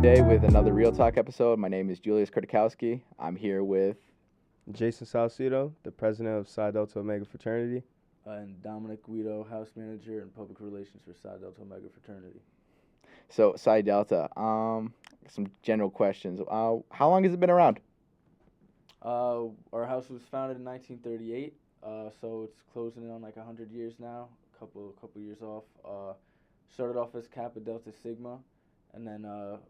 today with another Real Talk episode. My name is Julius Kurtikowski. I'm here with Jason Salcido, the president of Psi Delta Omega Fraternity. And Dominic Guido, house manager and public relations for Psi Delta Omega Fraternity. Psi Delta. Some general questions. How long has it been around? Our house was founded in 1938, so it's closing in on like 100 years now. Couple years off. Started off as Kappa Delta Sigma, and then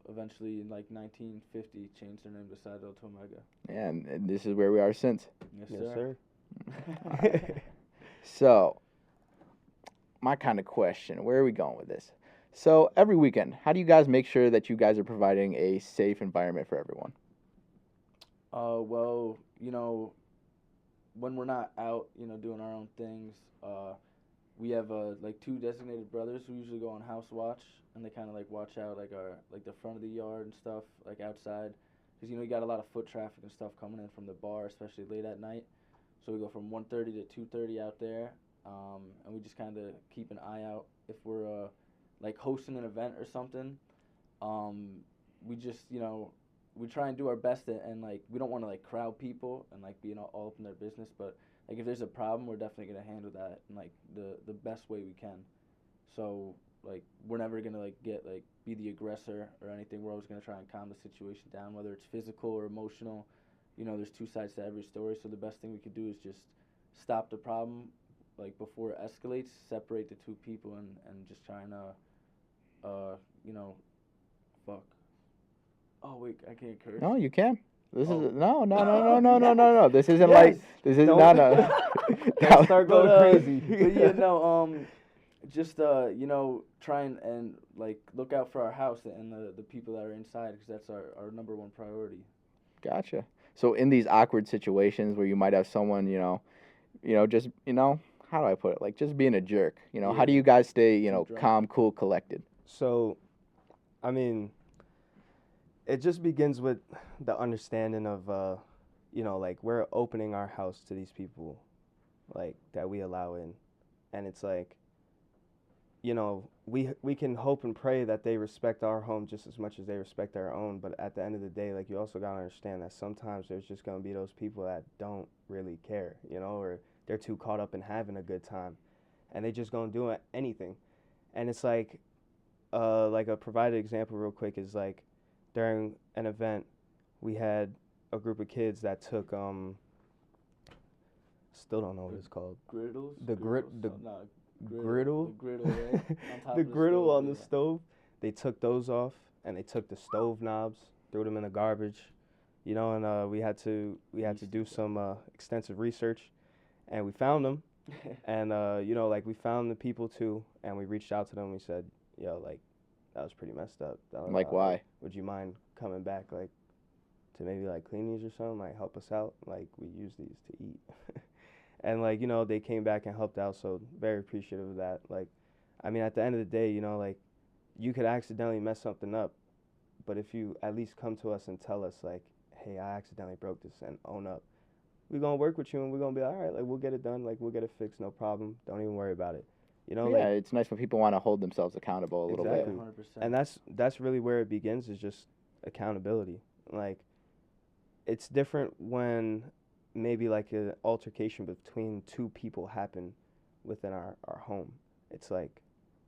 eventually in like 1950 changed their name to Psi Delta Omega. Yeah, and this is where we are since. Yes, sir. So, my kind of question, where are we going with this? So, every weekend, how do you guys make sure that you guys are providing a safe environment for everyone? Well, when we're not out, doing our own things, we have like two designated brothers who usually go on house watch, and they kind of like watch out like the front of the yard and stuff, like outside, because you got a lot of foot traffic and stuff coming in from the bar, especially late at night. So we go from 1:30 to 2:30 out there, and we just kind of keep an eye out if we're like hosting an event or something. We just we try and do our best and like we don't want to like crowd people and like being all up in their business, but like if there's a problem, we're definitely gonna handle that in like the best way we can. So like we're never gonna like be the aggressor or anything. We're always gonna try and calm the situation down, whether it's physical or emotional. There's two sides to every story, so the best thing we could do is just stop the problem like before it escalates, separate the two people and just try and fuck. Oh wait, I can't curse. No, you can. This Oh. is no. This isn't Yes. like this is Don't- no. Don't start going crazy. But yeah, no, just try and like look out for our house and the people that are inside, because that's our number one priority. Gotcha. So in these awkward situations where you might have someone, just how do I put it? Like just being a jerk. How do Yeah. you guys stay, Too drunk. calm, cool, collected? So, I mean, it just begins with the understanding of, like we're opening our house to these people, like that we allow in, and it's like, we can hope and pray that they respect our home just as much as they respect their own. But at the end of the day, like you also gotta understand that sometimes there's just gonna be those people that don't really care, or they're too caught up in having a good time, and they just gonna do anything, and it's like a provided example real quick is like during an event we had a group of kids that took still don't know what it's called. Griddles? The griddle. Griddle? The griddle, right? On top The of griddle stove, on the yeah. stove. They took those off and they took the stove knobs, threw them in the garbage, and we had to do some extensive research, and we found them, and like we found the people too, and we reached out to them. We said, yo, like that was pretty messed up. Like why? Would you mind coming back like to maybe like clean these or something, like help us out? Like we use these to eat. And like, they came back and helped out, so very appreciative of that. Like, I mean, at the end of the day, like you could accidentally mess something up, but if you at least come to us and tell us like, hey, I accidentally broke this, and own up, we're gonna work with you and we're gonna be all right, like we'll get it done, like we'll get it fixed, no problem. Don't even worry about it. Yeah, like, it's nice when people want to hold themselves accountable a little Exactly. bit. 100%. and that's really where it begins, is just accountability. Like, it's different when maybe like an altercation between two people happen within our home. It's like,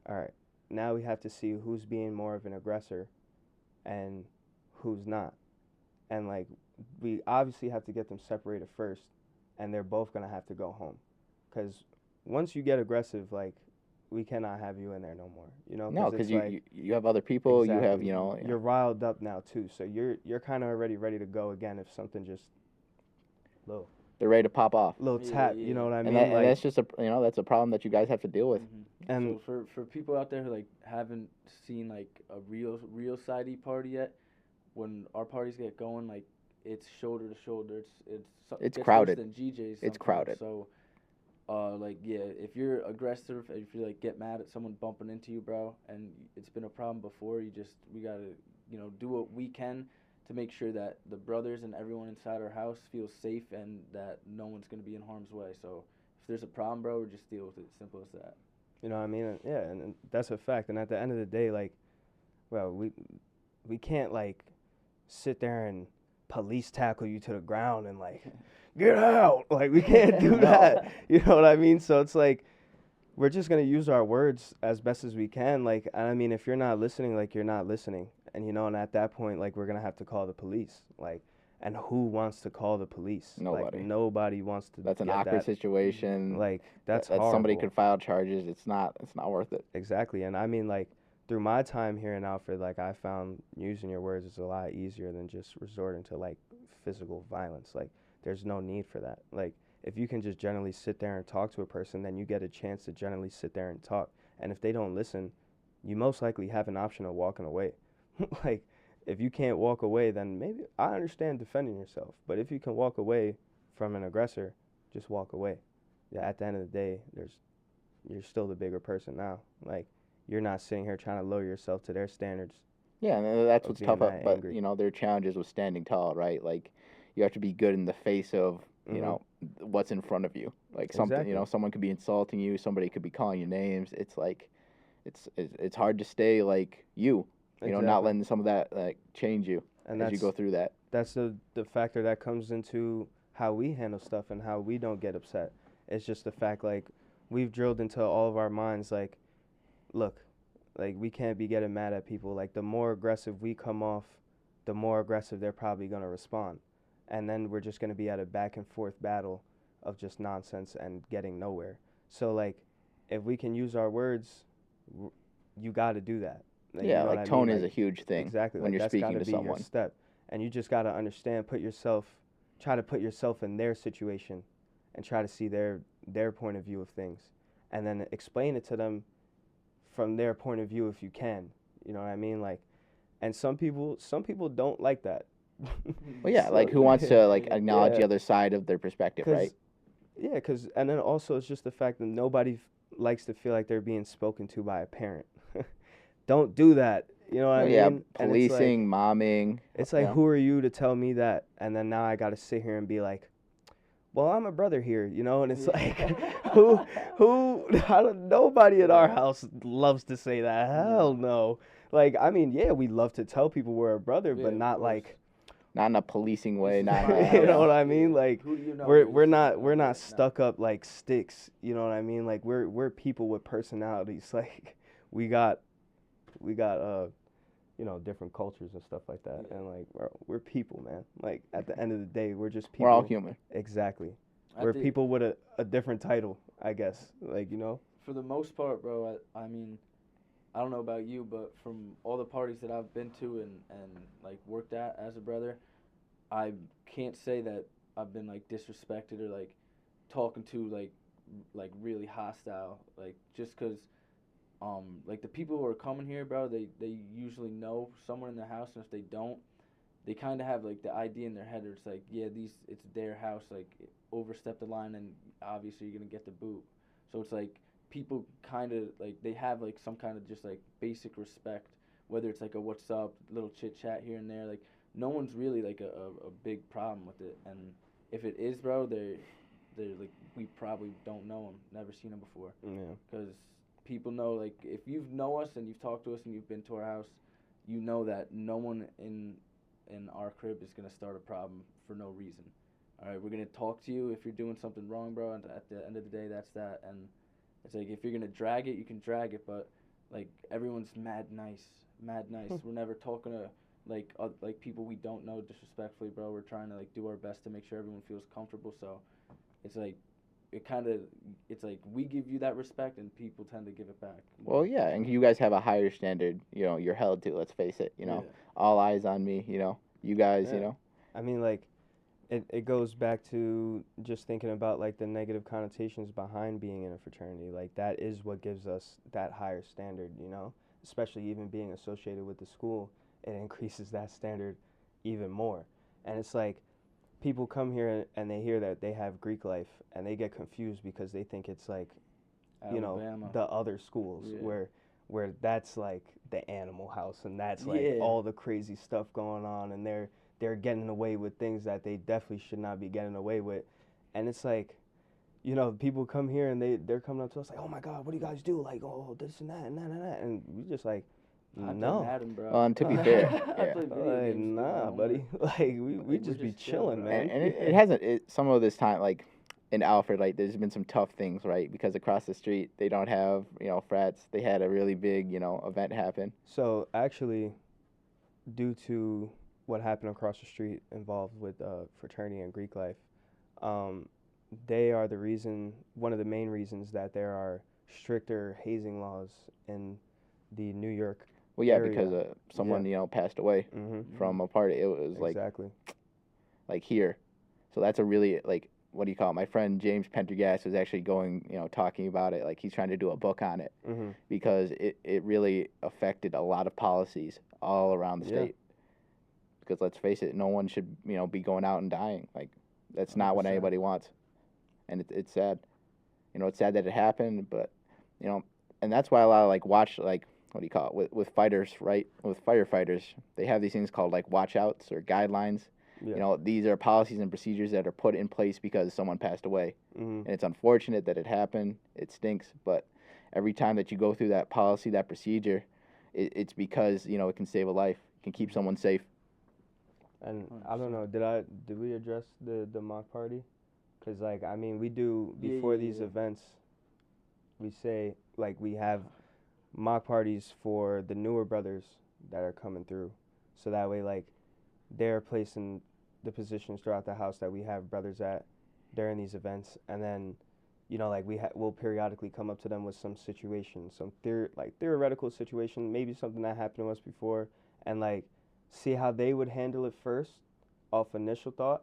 all right, now we have to see who's being more of an aggressor and who's not. And like, we obviously have to get them separated first, and they're both going to have to go home. Because once you get aggressive, like, we cannot have you in there no more. No, because it's you, like, you have other people. You have, exactly. You're riled up now too, so you're kind of already ready to go again if something just little they're ready to pop off. Yeah, tap. yeah. You know what I mean? And, Like, that's just that's a problem that you guys have to deal with. Mm-hmm. And so for people out there who like haven't seen like a real Side party yet, when our parties get going, like it's shoulder to shoulder. It's gets crowded. worse than GJ's. It's sometimes. crowded. So, like yeah, if you're aggressive, if you like get mad at someone bumping into you, bro, and it's been a problem before, we gotta do what we can to make sure that the brothers and everyone inside our house feels safe and that no one's gonna be in harm's way. So if there's a problem, bro, we just deal with it. Simple as that. you know what I mean? Yeah, and that's a fact. And at the end of the day, like, well, we can't like sit there and police tackle you to the ground and like get out. Like we can't do No. that. You know what I mean? So it's like we're just gonna use our words as best as we can. Like, and I mean, if you're not listening, like you're not listening, and and at that point, like we're gonna have to call the police. Like, and who wants to call the police? Nobody. Like, nobody wants to. That's an get awkward that. situation. Like that's that horrible. somebody could file charges. It's not worth it. Exactly, and I mean, like through my time here in Alfred, like I found using your words is a lot easier than just resorting to like physical violence. Like, there's no need for that. Like, if you can just generally sit there and talk to a person, then you get a chance to generally sit there and talk. And if they don't listen, you most likely have an option of walking away. Like, if you can't walk away, then maybe I understand defending yourself. But if you can walk away from an aggressor, just walk away. Yeah, at the end of the day, you're still the bigger person now. Like, you're not sitting here trying to lower yourself to their standards. Yeah, and that's Of what's being tough. that But angry. their challenges with standing tall, right? Like, you have to be good in the face of Mhm. what's in front of you. Like something, Exactly. someone could be insulting you. Somebody could be calling you names. It's like, it's hard to stay like you. Not Exactly. letting some of that change you And as you go through that. that's the factor that comes into how we handle stuff and how we don't get upset. It's just the fact, like, we've drilled into all of our minds, like, look, like, we can't be getting mad at people. Like, the more aggressive we come off, the more aggressive they're probably going to respond. And then we're just going to be at a back and forth battle of just nonsense and getting nowhere. So, like, if we can use our words, you got to do that. Like, Yeah, you know like what I tone mean? is a Like, huge thing exactly. when Like, you're that's speaking gotta to be someone. your step. And you just got to understand, try to put yourself in their situation and try to see their point of view of things. And then explain it to them from their point of view if you can. You know what I mean? Like, and some people don't like that. Well, yeah, like who wants to like acknowledge the other side of their perspective, right? Yeah, and then also it's just the fact that nobody likes to feel like they're being spoken to by a parent. Don't do that. You know what I Oh, mean? yeah, And policing, momming. it's like, who are you to tell me that? And then now I got to sit here and be like, well, I'm a brother here, and it's like, nobody in our house loves to say that. Hell no. Like, I mean, yeah, we love to tell people we're a brother, Yeah, but of not course. like, Not in a policing way, This is not my in a, you know what house. I mean? Yeah. Like, Who do you know? we're not No. stuck up like sticks. You know what I mean? Like, we're people with personalities. Like, we got different cultures and stuff like that. Yeah. And like, we're people, man. Like, at the end of the day, we're just people. we're all human. Exactly. I We're think people with a different title, I guess. Like, for the most part, bro. I mean, I don't know about you, but from all the parties that I've been to and like worked at as a brother, I can't say that I've been like disrespected or like talking to like really hostile. Like just 'cause like the people who are coming here, bro, they usually know someone in the house, and if they don't, they kind of have like the idea in their head, or it's like, yeah, it's their house, like overstep the line, and obviously you're gonna get the boot. So it's like people kind of like they have like some kind of just like basic respect, whether it's like a what's up, little chit chat here and there. Like no one's really like a big problem with it, and if it is, bro, they're like we probably don't know them, never seen them before, yeah. because people know like if you know us and you've talked to us and you've been to our house, you know that no one in our crib is gonna start a problem for no reason. All right, we're gonna talk to you if you're doing something wrong, bro. And at the end of the day, that's that. And it's like if you're gonna drag it, you can drag it, but like everyone's mad nice, mad nice. We're never talking to like people we don't know disrespectfully, bro. We're trying to like do our best to make sure everyone feels comfortable. So it's like it's like we give you that respect and people tend to give it back. Well, yeah, and you guys have a higher standard. You're held to. Let's face it. Yeah. All eyes on me. You guys. Yeah. I mean, like, it goes back to just thinking about like the negative connotations behind being in a fraternity. Like, that is what gives us that higher standard, especially even being associated with the school, it increases that standard even more. And it's like people come here and they hear that they have Greek life and they get confused because they think it's like Alabama. the other schools Yeah. where that's like the animal house and that's like Yeah. all the crazy stuff going on, and they're getting away with things that they definitely should not be getting away with. And it's like, people come here and they're coming up to us like, oh my God, what do you guys do? Like, oh, this and that and that and that. And we just like, I play No. Madden, bro. And to be fair, I yeah. play video Like, games with my nah, homies. buddy. Like we We're just be just chill, chilling, bro. man. And it hasn't. Some of this time, like in Alfred, like there's been some tough things, right? Because across the street they don't have frats. They had a really big event happen. So actually, due to what happened across the street involved with fraternity and Greek life, um, they are the reason, one of the main reasons that there are stricter hazing laws in the New York Well, yeah, area. because someone passed away Mm-hmm. from a party. It was Exactly. like here, so that's a really like what do you call it? My friend James Pendergast was actually going talking about it. Like he's trying to do a book on it Mm-hmm. because it really affected a lot of policies all around the Yeah. state. Because let's face it, no one should be going out and dying. Like that's not what 100%. anybody wants, and it's sad. It's sad that it happened, but and that's why a lot of like watch like what do you call it with fighters, right? With firefighters, they have these things called like watch outs or guidelines. Yeah. These are policies and procedures that are put in place because someone passed away, Mm-hmm. and it's unfortunate that it happened. It stinks, but every time that you go through that policy, that procedure, it's because it can save a life, it can keep someone safe. And I don't know, did we address the mock party? Because like I mean, we do Yeah, before yeah, these yeah. events, we say like we have mock parties for the newer brothers that are coming through, so that way like they're placed in the positions throughout the house that we have brothers at during these events, and then like we'll periodically come up to them with some situation, some theoretical situation, maybe something that happened to us before, and like see how they would handle it first off initial thought,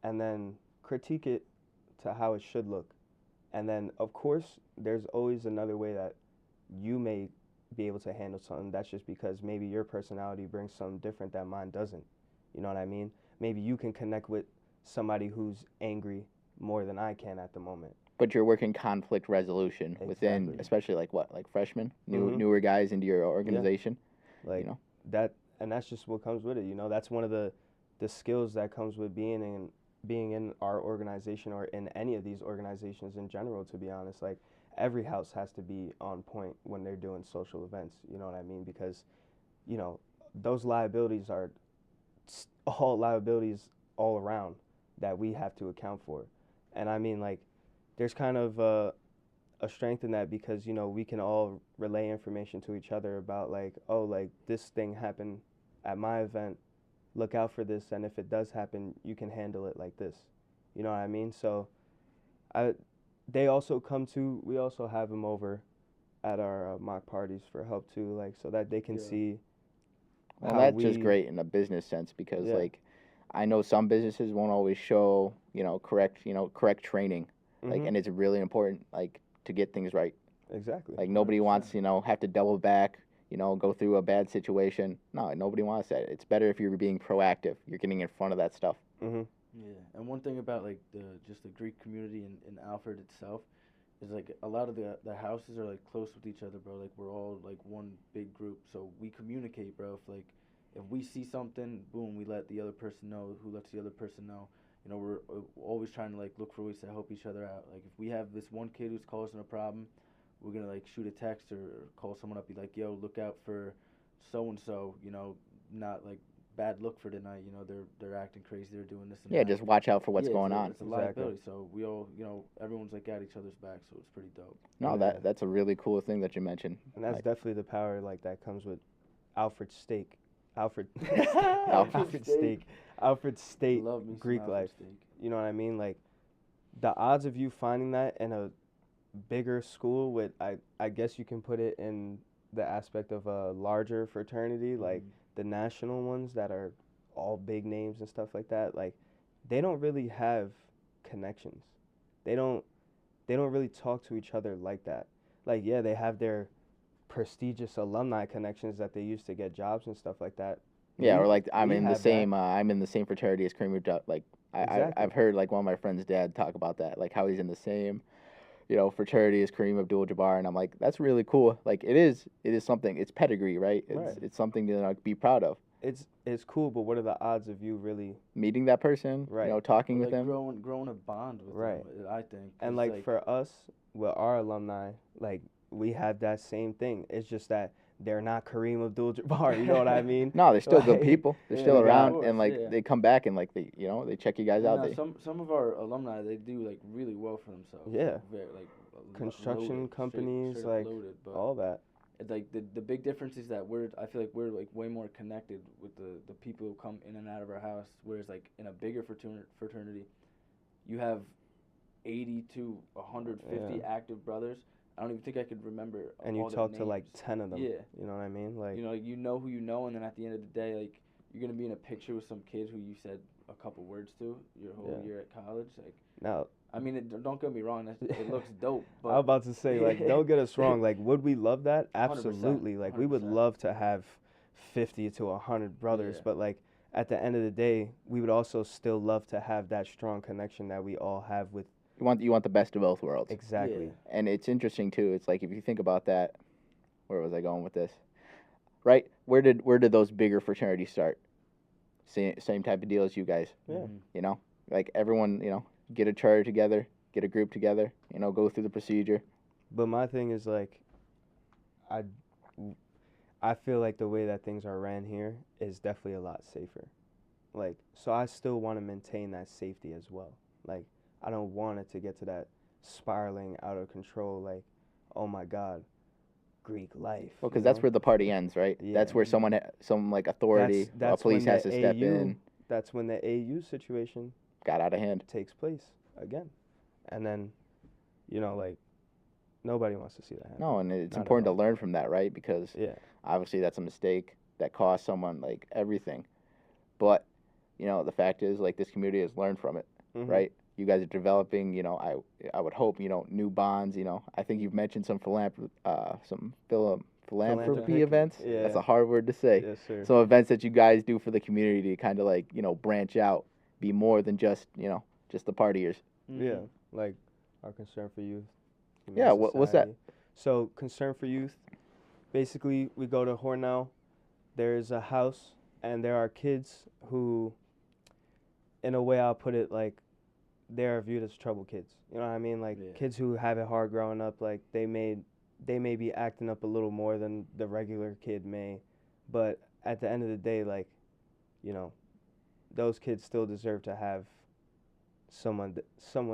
and then critique it to how it should look. And then of course there's always another way that you may be able to handle something. That's just because maybe your personality brings something different that mine doesn't. You know what I mean? Maybe you can connect with somebody who's angry more than I can at the moment. But you're working conflict resolution within, Exactly. especially like freshmen, Mhm. newer guys into your organization. Like You know? that, and that's just what comes with it. That's one of the skills that comes with being in our organization or in any of these organizations in general. To be honest, like every house has to be on point when they're doing social events. You know what I mean? Because those liabilities are all liabilities all around that we have to account for. And I mean, like, there's kind of a strength in that because, we can all relay information to each other about, like, oh, like, this thing happened at my event. Look out for this. And if it does happen, you can handle it like this. You know what I mean? So they also we also have them over at our mock parties for help too, like, so that they can Yeah. see Well, how that's we. just great in a business sense because Yeah. like I know some businesses won't always show correct training, like, Mhm. and it's really important like to get things right. Exactly. Like nobody wants 100%. have to double back, go through a bad situation. No, nobody wants that. It's better if you're being proactive. You're getting in front of that stuff. Mhm. Yeah, and one thing about like the Greek community in Alfred itself is like a lot of the houses are like close with each other, bro. Like we're all like one big group, so we communicate, bro. If we see something, boom, we let the other person know. Who lets the other person know? We're always trying to like look for ways to help each other out. Like if we have this one kid who's causing a problem, we're gonna like shoot a text or call someone up, be like, yo, look out for so and so. Not like bad look for tonight. They're acting crazy. They're doing this and Yeah, that. just watch out for what's Yeah, going it's on. It's a Exactly. liability. So we all, everyone's like at each other's back. So it's pretty dope. No, Yeah. that's a really cool thing that you mentioned. And that's Like, definitely the power like that comes with Alfred Steak. Alfred Alfred Steak. Alfred State Love me some Greek Alfred life. steak. You know what I mean? Like the odds of you finding that in a bigger school with I guess you can put it in the aspect of a larger fraternity, like Mhm. the national ones that are all big names and stuff like that, like they don't really have connections. They don't really talk to each other like that. Like yeah, they have their prestigious alumni connections that they use to get jobs and stuff like that. yeah, or We like we have I'm in the same fraternity as Kramer Duck. Like Exactly. I've heard like one of my friend's dad talk about that, like how he's in the same fraternity as Kareem Abdul-Jabbar, and I'm like, that's really cool. Like it is something. It's pedigree, right? Right. It's something to like be proud of. It's cool, but what are the odds of you really Meeting that person, Right. talking Or with like them. growing a bond with Right. them. I think. and 'Cause, like for us with our alumni, like we have that same thing. It's just that they're not Kareem Abdul-Jabbar. You know what I mean? No, they're still good Like, people. They're Yeah, still we got- around, of course, and like yeah. they come back and like they check you guys And out. now They some of our alumni, they do like really well for themselves. Yeah. Very, like Construction loaded, companies, straight up like, loaded, but all that. it's like the big difference is that I feel like we're like way more connected with the people who come in and out of our house, whereas like in a bigger fraternity, you have 80 to 150 Yeah. active brothers. I don't even think I could remember And you all their talk to like names. 10 of them. Yeah. You know what I mean? Like, You know who you know, and then at the end of the day, like you're gonna be in a picture with some kid who you said a couple words to your whole Yeah. year at college. Like, now, I mean, don't get me wrong, it looks dope. But I was about to say, like, don't get us wrong. Like, would we love that? 100%, Absolutely. Like, we would 100%. love to have 50 to 100 brothers, Yeah. but like at the end of the day, we would also still love to have that strong connection that we all have with. you want the best of both worlds. Exactly. Yeah. And it's interesting too. It's like if you think about that, where was I going with this? Right? Where did those bigger fraternities start? Same type of deal as you guys. Yeah. Mhm. You know, like everyone, get a charter together, get a group together, go through the procedure. But my thing is like, I feel like the way that things are ran here is definitely a lot safer. Like, so I still want to maintain that safety as well. Like, I don't want it to get to that spiraling out of control. Like, oh my God, Greek life. Well, because you that's know? where the party ends, right? Yeah. That's where some like authority, That's police when has the to step AU in. That's when the AU situation Got out of hand. takes place again, and then, like, nobody wants to see that happen. No, and it's Not at important to all. learn from that, right? Because Yeah. obviously that's a mistake that cost someone like everything. But the fact is, like, this community has learned from it, Mhm. right? You guys are developing. I would hope new bonds. I think you've mentioned some philanthropy Philanthropy. events. Yeah. That's a hard word to say. Yes, sir. Some events that you guys do for the community to kind of like branch out, be more than just just the partiers. Yeah, like our concern for youth. Humane Yeah, what's that? Society. So, concern for youth, basically, we go to Hornell. There's a house, and there are kids who, in a way, I'll put it like, they're viewed as trouble kids. You know what I mean? Like, Yeah. kids who have it hard growing up, like, they may be acting up a little more than the regular kid may, but at the end of the day, like, those kids still deserve to have someone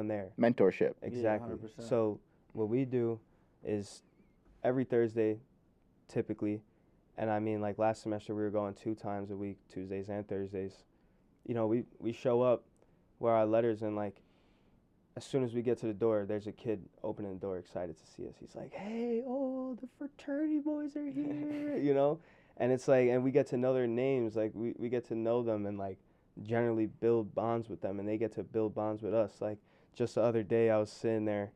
there. Mentorship. Exactly. 100%. So what we do is every Thursday, typically, and I mean, like, last semester we were going 2 times a week, Tuesdays and Thursdays. We show up where our letters, and like, as soon as we get to the door, there's a kid opening the door, excited to see us. He's like, "Hey, oh, the fraternity boys are here," and it's like, and we get to know their names, like we get to know them and like generally build bonds with them, and they get to build bonds with us. Like, just the other day I was sitting there,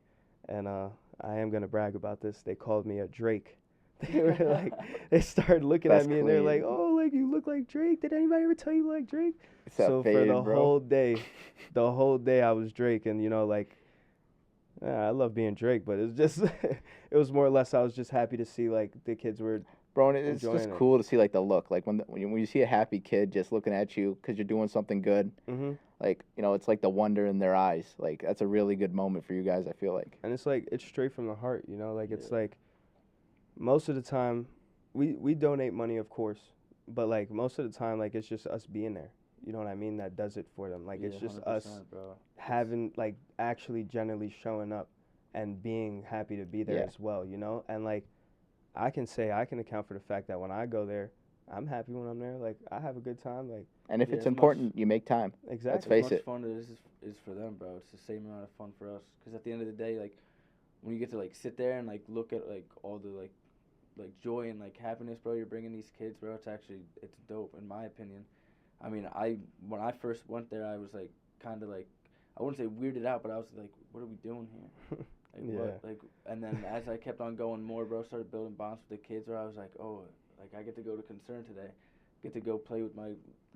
and I am gonna brag about this. They called me a Drake. They were like, they started looking That's at me and they're clean. like, "Oh, like, you look like Drake. Did anybody ever tell you like Drake?" It's that So for fade, the bro. whole day I was Drake, and like, I love being Drake, but it's just it was more or less I was just happy to see like the kids were. Bro, and it's enjoying just it. cool to see like the look, like when you see a happy kid just looking at you because you're doing something good. Mhm. Like it's like the wonder in their eyes. Like that's a really good moment for you guys. I feel like. And it's like it's straight from the heart, like it's Yeah. like most of the time we donate money, of course, but like most of the time, like, it's just us being there. You know what I mean? That does it for them. Like, it's just us 100%, bro. having, like, actually generally showing up and being happy to be there Yeah. as well, And like, I can account for the fact that when I go there, I'm happy when I'm there. Like, I have a good time. Like, And if Yeah, it's as much- important, you make time. exactly. Let's As face much it. fun as it is for them, bro, it's the same amount of fun for us. Because at the end of the day, like, when you get to like sit there and like look at like all the like joy and like happiness, bro, you're bringing these kids, bro. It's dope in my opinion. I mean, when I first went there, I was like kind of like, I wouldn't say weirded out, but I was like, what are we doing here? Like, Yeah. what? Like, and then as I kept on going more, bro, started building bonds with the kids, where I was like, oh, like I get to go to Concern today, get to go play with my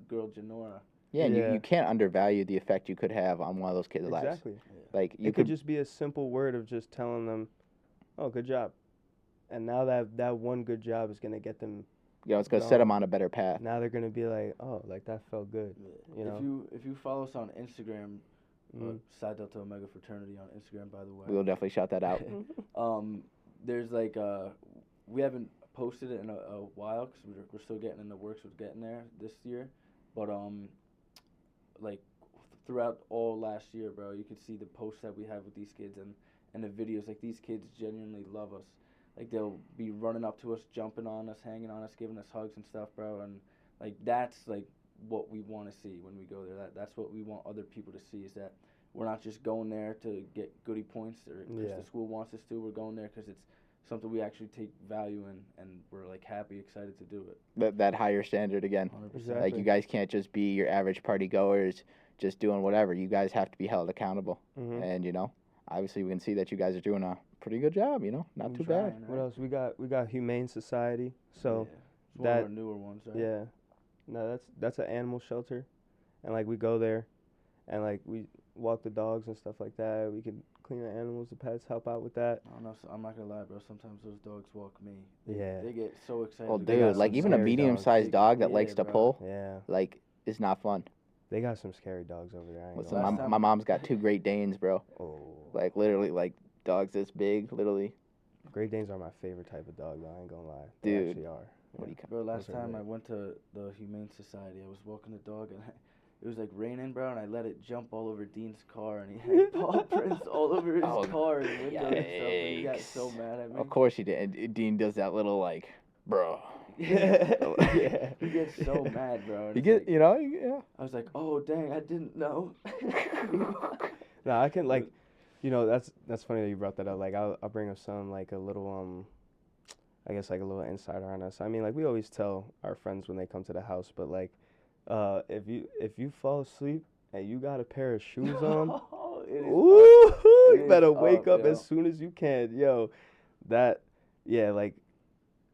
girl Janora. Yeah, and Yeah. you can't undervalue the effect you could have on one of those kids' lives. Exactly. Like you It could just be a simple word of just telling them, "Oh, good job," and now that one good job is gonna get them. it's gonna set them on a better path. Now they're gonna be like, "Oh, like that felt good." You know? If you follow us on Instagram, Mhm. Psi Delta Omega Fraternity on Instagram, by the way. We will definitely shout that out. There's like we haven't posted it in a while because we're still getting in the works of getting there this year, but like throughout all last year, bro, you could see the posts that we have with these kids and the videos. Like these kids genuinely love us. Like they'll be running up to us, jumping on us, hanging on us, giving us hugs and stuff, bro. And like that's like what we want to see when we go there. That's what we want other people to see, is that we're not just going there to get goodie points or because the school wants us to. We're going there because it's something we actually take value in, and we're like happy, excited to do it. That higher standard again. 100%. Exactly. Like you guys can't just be your average party goers, just doing whatever. You guys have to be held accountable. Mm-hmm. And you know, obviously we can see that you guys are doing a pretty good job. You know, not too bad. Trying, What else? We got Humane Society. So yeah. It's one of our newer ones, right? yeah, no, that's an animal shelter, and like we go there, and like we walk the dogs and stuff like that. We can clean the animals, the pets, help out with that. I don't know. I'm not gonna lie, bro. Sometimes those dogs walk me. Yeah. They get so excited. Well, to get dude, out. like some even a scary medium-sized dogs. dog that Yeah, likes to bro. pull, Yeah, like, is not fun. they got some scary dogs over there. I ain't Listen, gonna Last lie. time- my mom's got 2 Great Danes, bro. Oh, Like literally, like dogs this big, literally. Great Danes are my favorite type of dog, though. I ain't gonna lie. They Dude. actually are. What do you Bro, last Those are time I great. went to the Humane Society, I was walking the dog and it was like raining, bro, and I let it jump all over Dean's car, and he had paw prints all over his Oh, car and window and stuff, and he got yikes. so mad at me. Of course he did. And Dean does that little like, bro. Yeah. He gets so mad, bro. and You it's get, like- you know, yeah. I was like, oh, dang, I didn't know. No, I can like, you know, that's funny that you brought that up. Like, I'll bring up some like a little I guess like a little insider on us. I mean, like we always tell our friends when they come to the house, but like, if you fall asleep and you got a pair of shoes on, It is ooh, It you better is wake up, up yo. as soon as you can, yo. That, yeah, like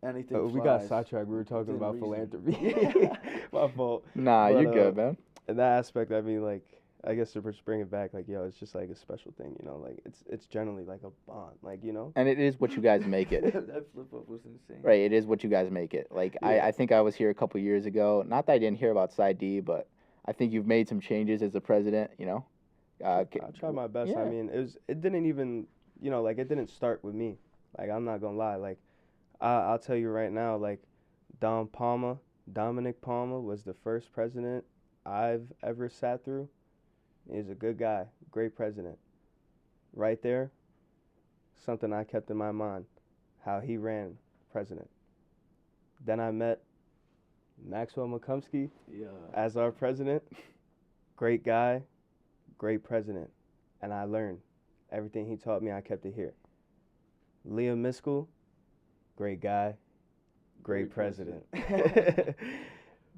anything we got flies sidetracked. We were talking within about reason. philanthropy. My fault. Nah, But, you're good, man. In that aspect, I mean, like, I guess to just bring it back, like, yo, it's just like a special thing, you know, like it's generally like a bond, like, you know. And it is what you guys make it. That flip up was insane. Right, it is what you guys make it. Like Yeah. I think I was here a couple years ago. Not that I didn't hear about Psi D, but I think you've made some changes as the president. You know, I tried my best. I yeah. mean, it didn't even, you know, like it didn't start with me. Like I'm not gonna lie. Like I'll tell you right now. Like Dominic Palmer was the first president I've ever sat through. He's a good guy, great president. Right there, something I kept in my mind, how he ran president. Then I met Maxwell McCumsky Yeah. as our president. Great guy, great president. And I learned everything he taught me, I kept it here. Liam Miskell, great guy, great Great president.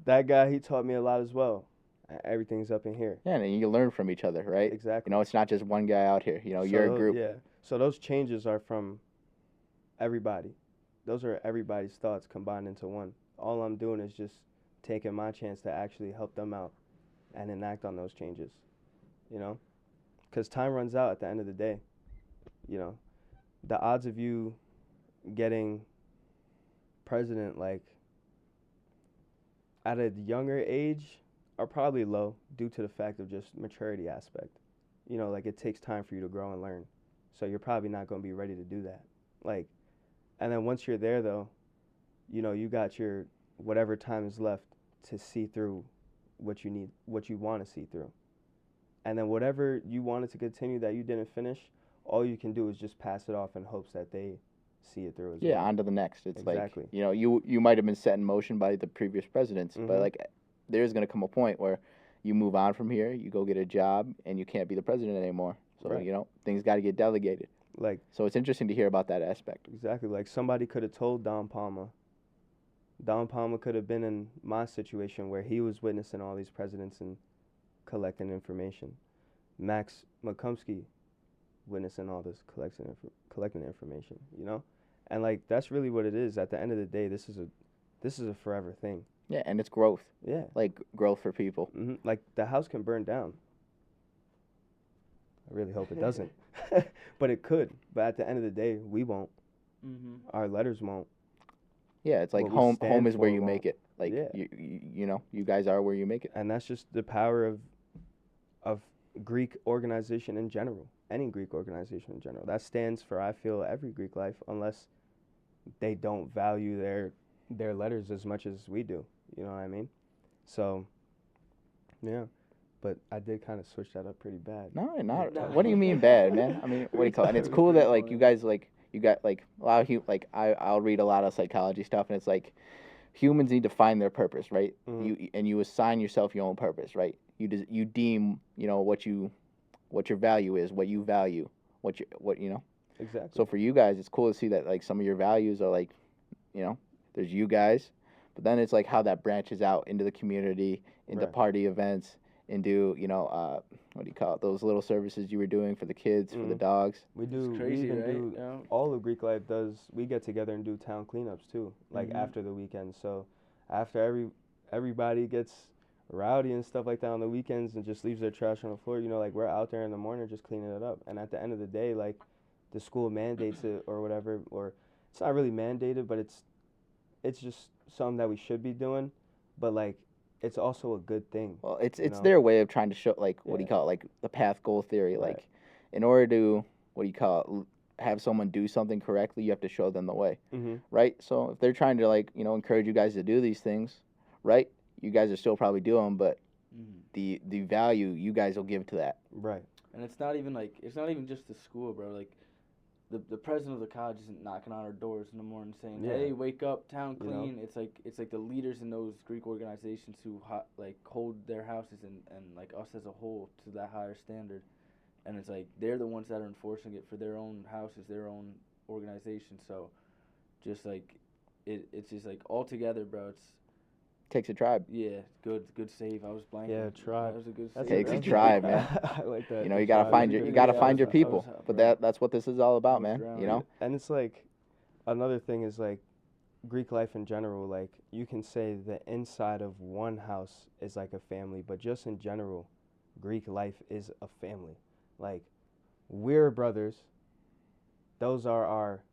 That guy, he taught me a lot as well. Everything's up in here. Yeah, and you learn from each other, right? Exactly. You know, it's not just one guy out here. You know, you're a group. Yeah. So those changes are from everybody. Those are everybody's thoughts combined into one. All I'm doing is just taking my chance to actually help them out and enact on those changes, you know? Because time runs out at the end of the day, you know? The odds of you getting president, like, at a younger age are probably low due to the fact of just maturity aspect. You know, like, it takes time for you to grow and learn. So you're probably not going to be ready to do that. Like, and then once you're there, though, you know, you got your whatever time is left to see through what you need, what you want to see through. And then whatever you wanted to continue that you didn't finish, all you can do is just pass it off in hopes that they see it through as Yeah, well. on to the next. It's Exactly. like, you know, you might have been set in motion by the previous presidents, but Mhm. like there's going to come a point where you move on from here, you go get a job, and you can't be the president anymore. So, Right. you know, things got to get delegated. Like, So it's interesting to hear about that aspect. exactly. Like, somebody could have told Don Palmer. Don Palmer could have been in my situation where he was witnessing all these presidents and collecting information. Max McCumsky witnessing all this collecting information, you know? And like that's really what it is. At the end of the day, this is a forever thing. Yeah, and it's growth, Yeah. like growth for people. Like the house can burn down. I really hope it doesn't. But it could. But at the end of the day, we won't. Mm-hmm. Our letters won't. Yeah, it's like What we home stand is where for you won't. make it. Like Yeah. you know, you guys are where you make it. And that's just the power of Greek organization in general. Any Greek organization in general. That stands for, I feel, every Greek life, unless they don't value their letters as much as we do. You know what I mean? So yeah, but I did kind of switch that up pretty bad. No, not. No. What do you mean bad, man? I mean, what do you call it? And it's cool that like you guys like you got like a lot of like I'll read a lot of psychology stuff, and it's like humans need to find their purpose, right? You assign yourself your own purpose, right? You deem what your value is, what you value, what you know. Exactly. So for you guys, it's cool to see that like some of your values are like, there's you guys, but then it's like how that branches out into the community, into Right. party events, into what do you call it? Those little services you were doing for the kids, for the dogs. We do. It's crazy, we even right? do Yeah. all of Greek life does. We get together and do town cleanups too, like Mhm. after the weekend. So after everybody gets rowdy and stuff like that on the weekends and just leaves their trash on the floor, like we're out there in the morning just cleaning it up. And at the end of the day, like the school mandates it or whatever, or it's not really mandated, but it's just something that we should be doing. But like it's also a good thing. Well, it's know? their way of trying to show like what do you Yeah. call it? Like the path goal theory. Right. Like in order to what do you call it? Have someone do something correctly, you have to show them the way, right? So if they're trying to like encourage you guys to do these things, right? You guys are still probably doing 'em, but the value you guys will give to that. Right. And it's not even just the school, bro. Like the president of the college isn't knocking on our doors in the morning saying, Yeah. "Hey, wake up, town You know? clean." It's like the leaders in those Greek organizations who like hold their houses and like us as a whole to that higher standard. And it's like they're the ones that are enforcing it for their own houses, their own organization. So just like it's just like all together, bro. It's Takes a tribe. yeah, good save. I was blanking. Yeah, tribe. That was a good That's save. Takes a that's tribe, man. I like that. You the you gotta tribe. find That's your a you good gotta name. find your I was people. hot, But bro. that's what this is all about, was man. drowning. And it's like another thing is like Greek life in general. Like you can say the inside of one house is like a family, but just in general, Greek life is a family. Like we're brothers. Those are our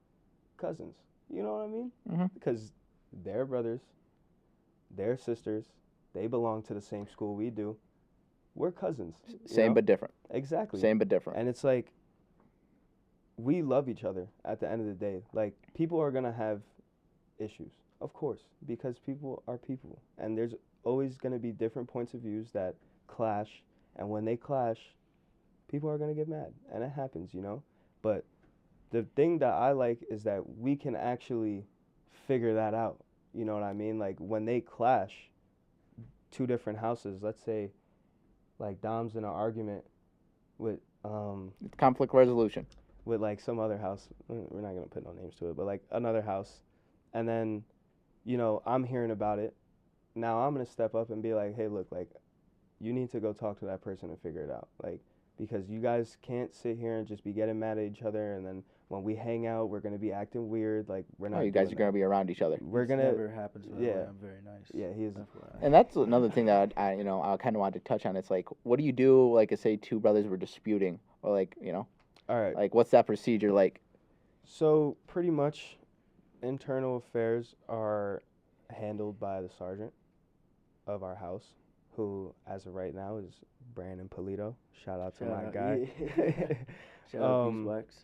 cousins. You know what I mean? Mhm. Because they're brothers, they're sisters. They belong to the same school we do. We're cousins. you Same know? but different. Exactly. Same but different. And it's like we love each other at the end of the day. Like people are gonna have issues, of course, because people are people, and there's always gonna be different points of views that clash. And when they clash, people are gonna get mad, and it happens. But the thing that I like is that we can actually figure that out. You know what I mean? Like when they clash, two different houses. Let's say, like Dom's in an argument with It's conflict resolution. with like some other house. We're not gonna put no names to it, but like another house, and then, I'm hearing about it. Now I'm gonna step up and be like, hey, look, like, you need to go talk to that person and figure it out, like, because you guys can't sit here and just be getting mad at each other, and then when we hang out, we're gonna be acting weird, like we're not. Oh, you guys are doing gonna that. be around each other. We're This gonna. never happens. By the way. yeah. I'm very nice. Yeah, he's. FYI. And that's another thing that I kind of wanted to touch on. It's like, what do you do, like, say two brothers were disputing, or like, All right. like, what's that procedure like? So pretty much, internal affairs are handled by the sergeant of our house, who, as of right now, is Brandon Polito. Shout out to Shout my out, guy. yeah. Shout out Beeswax.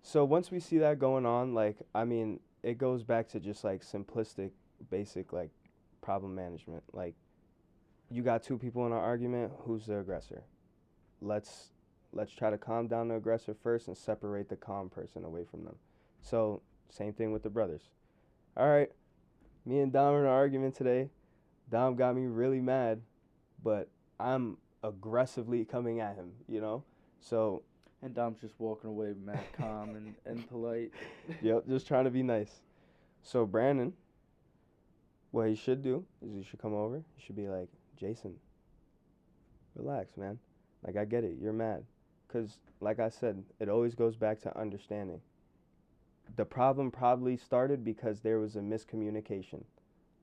So once we see that going on, like, I mean, it goes back to just like simplistic, basic, like, problem management. Like, you got two people in an argument. Who's the aggressor? Let's try to calm down the aggressor first and separate the calm person away from them. So same thing with the brothers. All right, me and Dom are in an argument today. Dom got me really mad, but I'm aggressively coming at him. So And Dom's just walking away, mad calm and polite. yep, just trying to be nice. So Brandon, what he should do is he should come over. He should be like, Jason, relax, man. Like, I get it. You're mad. Because, like I said, it always goes back to understanding. The problem probably started because there was a miscommunication.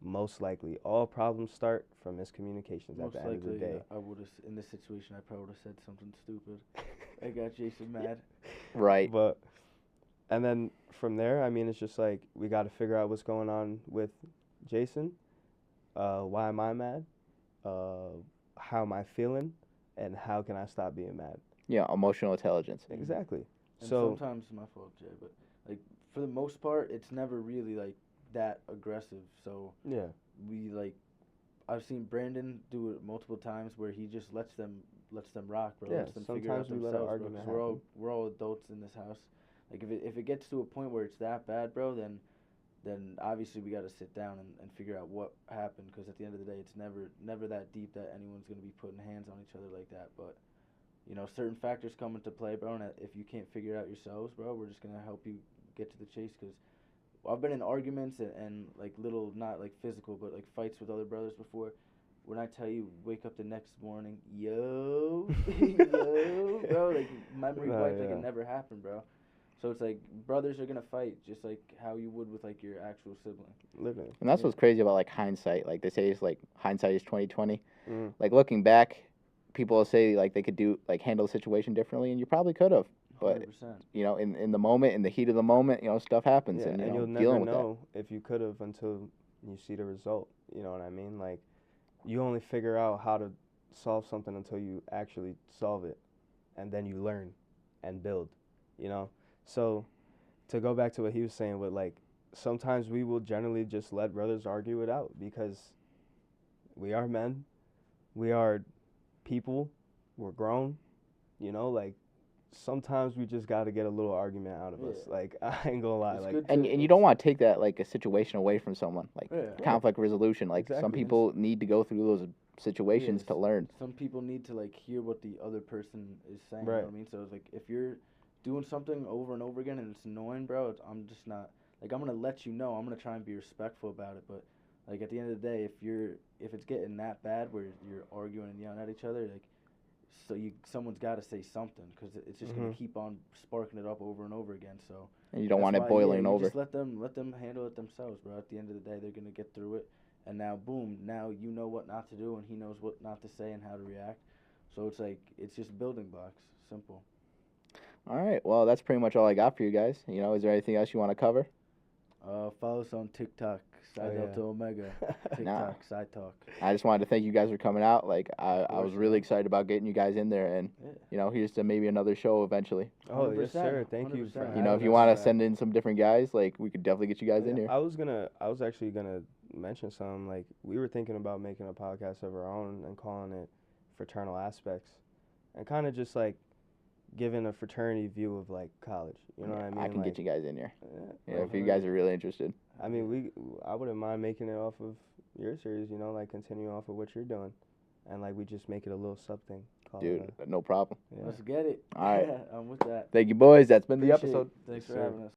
Most likely. All problems start from miscommunications Most at the end of the likely, day. I would have in this situation. I probably would have said something stupid. I got Jason mad. Right. But, and then from there, I mean, it's just like, we got to figure out what's going on with Jason. Why am I mad? How am I feeling? And how can I stop being mad? Yeah, emotional intelligence. Exactly. And So sometimes it's my fault, Jay, but like for the most part, it's never really like that aggressive. So Yeah. we like, I've seen Brandon do it multiple times where he just lets them rock, bro. Yeah, Lets them figure it out sometimes we let an themselves, bro. argument 'Cause happen. we're all adults in this house. Like if it gets to a point where it's that bad, bro, then obviously we got to sit down and figure out what happened. Because at the end of the day, it's never that deep that anyone's gonna be putting hands on each other like that. But certain factors come into play, bro. And if you can't figure it out yourselves, bro, we're just gonna help you get to the chase. Because I've been in arguments and like little, not like physical, but like fights with other brothers before. When I tell you, wake up the next morning, yo, yo, bro, like memory Nah, wiped like yeah. it never happened, bro. So it's like brothers are gonna fight just like how you would with like your actual sibling. Living. And that's Yeah. what's crazy about like hindsight. Like they say, it's like hindsight is 20/20. Mm. Like looking back, people will say like they could do like handle the situation differently, and you probably could have. But 100%. in the moment, in the heat of the moment, stuff happens, Yeah, and and you'll never dealing with that. know if you could have until you see the result. You know what I mean? Like, you only figure out how to solve something until you actually solve it, and then you learn and build. You know? So, to go back to what he was saying, with like, sometimes we will generally just let brothers argue it out because we are men, we are people, we're grown. Like, sometimes we just got to get a little argument out of us. Yeah. Like, I ain't gonna lie. It's Like, good And to- you don't want to take that like a situation away from someone, like Yeah. conflict resolution. Like some Exactly. people need to go through those situations Yes. to learn. Some people need to like hear what the other person is saying. You Right. know what I mean? So it's like if you're doing something over and over again and it's annoying, bro, I'm just not like, I'm gonna let you know. I'm gonna try and be respectful about it, but like at the end of the day, if it's getting that bad where you're arguing and yelling at each other, like someone's got to say something because it's just gonna keep on sparking it up over and over again. So And you don't that's want it why, boiling you over. just let them handle it themselves, bro. At the end of the day, they're gonna get through it. And now, boom, now you know what not to do, and he knows what not to say and how to react. So it's like, it's just building blocks. Simple. All right. Well, that's pretty much all I got for you guys. Is there anything else you want to cover? Follow us on TikTok, Psi Oh, yeah. Delta Omega. TikTok, Nah. Psi Talk. I just wanted to thank you guys for coming out. Like I course, was really man. excited about getting you guys in there, and Yeah. here's to maybe another show eventually. Oh, yes, 100%, sir. Thank you. 100%. For You If having you us. want to send in some different guys, like we could definitely get you guys in Yeah, here. I was actually gonna mention something. Like, we were thinking about making a podcast of our own and calling it Fraternal Aspects, and kind of just like giving a fraternity view of like college. You know what I mean? I can like, get you guys in here. Yeah, If you guys are really interested. I mean, I wouldn't mind making it off of your series. Like continuing off of what you're doing, and like we just make it a little sub thing called. Dude, no problem. Yeah. Let's get it. All right. I'm with that. Thank you, boys. That's been the Appreciate it. episode. Thanks Yes, for sir. having us.